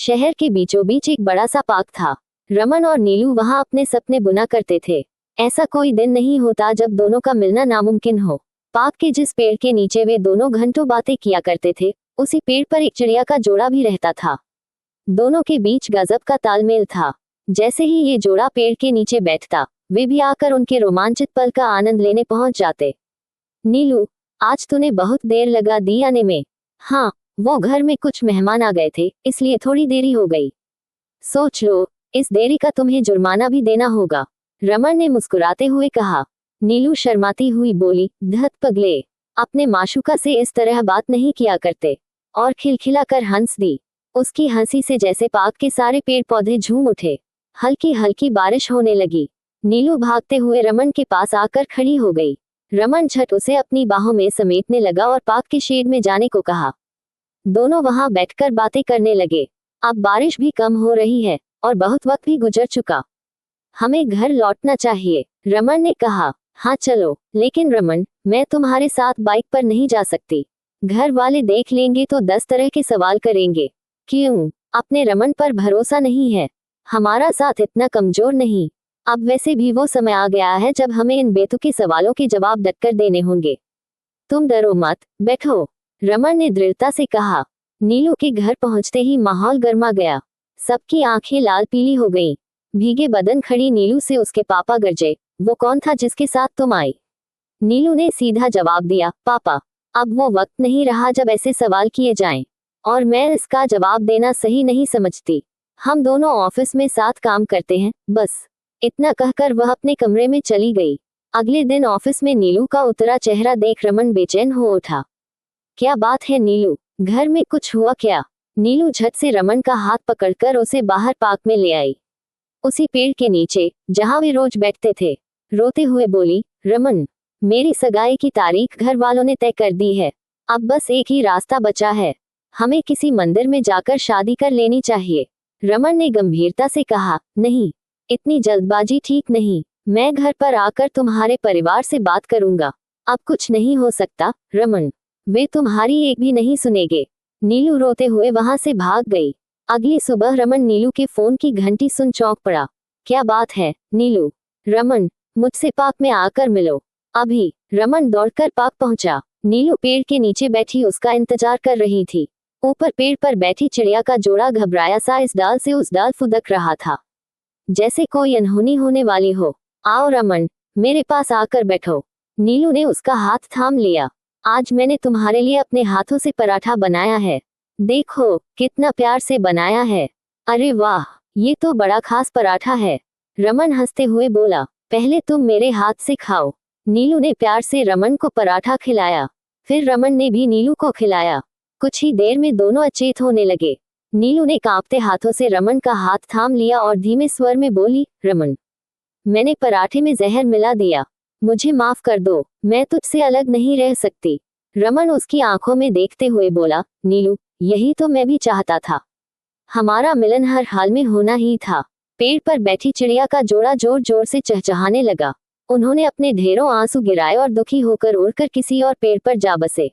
शहर के बीचों बीच एक बड़ा सा पार्क था। रमन और नीलू वहां अपने सपने बुना करते थे। ऐसा कोई दिन नहीं होता जब दोनों का मिलना नामुमकिन हो। पार्क के जिस पेड़ के नीचे वे दोनों घंटों बातें किया करते थे, उसी पेड़ पर एक चिड़िया का जोड़ा भी रहता था। दोनों के बीच गजब का तालमेल था। जैसे ही ये जोड़ा पेड़ के नीचे बैठता, वे भी आकर उनके रोमांचित पल का आनंद लेने पहुंच जाते। नीलू, आज तूने बहुत देर लगा दी आने में। हाँ, वो घर में कुछ मेहमान आ गए थे, इसलिए थोड़ी देरी हो गई। सोच लो, इस देरी का तुम्हें जुर्माना भी देना होगा, रमन ने मुस्कुराते हुए कहा। नीलू शर्माती हुई बोली, धत पगले, अपने माशूका से इस तरह बात नहीं किया करते, और खिलखिलाकर हंस दी। उसकी हंसी से जैसे पार्क के सारे पेड़ पौधे झूम उठे। हल्की हल्की बारिश होने लगी। नीलू भागते हुए रमन के पास आकर खड़ी हो गई। रमन झट उसे अपनी बाहों में समेटने लगा और पार्क के शेड में जाने को कहा। दोनों वहां बैठकर बातें करने लगे। अब बारिश भी कम हो रही है और बहुत वक्त भी गुजर चुका। हमें घर लौटना चाहिए, रमन ने कहा। हाँ चलो, लेकिन रमन, मैं तुम्हारे साथ बाइक पर नहीं जा सकती। घर वाले देख लेंगे तो 10 तरह के सवाल करेंगे। क्यों? अपने रमन पर भरोसा नहीं है? हमारा साथ इतना कमजोर नहीं। अब वैसे भी वो समय आ गया है जब हमें इन बेतुके सवालों के जवाब डटकर देने होंगे। तुम डरो मत, बैठो, रमन ने दृढ़ता से कहा। नीलू के घर पहुंचते ही माहौल गर्मा गया। सबकी आंखें लाल पीली हो गईं। भीगे बदन खड़ी नीलू से उसके पापा गरजे, वो कौन था जिसके साथ तुम आई? नीलू ने सीधा जवाब दिया, पापा। अब वो वक्त नहीं रहा जब ऐसे सवाल किए जाएं, और मैं इसका जवाब देना सही नहीं समझती। हम दोनों ऑफिस में साथ काम करते हैं, बस। इतना कहकर वह अपने कमरे में चली गई। अगले दिन ऑफिस में नीलू का उतरा चेहरा देख रमन बेचैन हो उठा। क्या बात है नीलू, घर में कुछ हुआ क्या? नीलू झट से रमन का हाथ पकड़कर उसे बाहर पार्क में ले आई। उसी पेड़ के नीचे, जहां वे रोज बैठते थे। रोते हुए बोली, रमन, मेरी सगाई की तारीख घर वालों ने तय कर दी है। अब बस एक ही रास्ता बचा है, हमें किसी मंदिर में जाकर शादी कर लेनी चाहिए। रमन ने गंभीरता से कहा, नहीं, इतनी जल्दबाजी ठीक नहीं। मैं घर पर आकर तुम्हारे परिवार से बात करूंगा। अब कुछ नहीं हो सकता, रमन, वे तुम्हारी एक भी नहीं सुनेंगे। नीलू रोते हुए वहां से भाग गई। अगली सुबह रमन नीलू के फोन की घंटी सुन चौंक पड़ा। क्या बात है, नीलू? रमन, मुझसे पार्क में आकर मिलो, अभी। रमन दौड़कर पार्क पहुंचा। नीलू पेड़ के नीचे बैठी उसका इंतजार कर रही थी। ऊपर पेड़ पर बैठी चिड़िया का जोड़ा घबराया सा इस डाल से उस डाल फुदक रहा था, जैसे कोई अनहोनी होने वाली हो। आओ रमन, मेरे पास आकर बैठो। नीलू ने उसका हाथ थाम लिया। आज मैंने तुम्हारे लिए अपने हाथों से पराठा बनाया है। देखो, कितना प्यार से बनाया है। अरे वाह, ये तो बड़ा खास पराठा है, रमन हंसते हुए बोला। पहले तुम मेरे हाथ से खाओ। नीलू ने प्यार से रमन को पराठा खिलाया। फिर रमन ने भी नीलू को खिलाया। कुछ ही देर में दोनों अचेत होने लगे। नीलू ने कांपते हाथों से रमन का हाथ थाम लिया और धीमे स्वर में बोली, रमन, मैंने पराठे में जहर मिला दिया। मुझे माफ कर दो, मैं तुझसे अलग नहीं रह सकती। रमन उसकी आंखों में देखते हुए बोला, नीलू, यही तो मैं भी चाहता था। हमारा मिलन हर हाल में होना ही था। पेड़ पर बैठी चिड़िया का जोड़ा जोर जोर से चहचहाने लगा। उन्होंने अपने ढेरों आंसू गिराए और दुखी होकर उड़कर किसी और पेड़ पर जा बसे।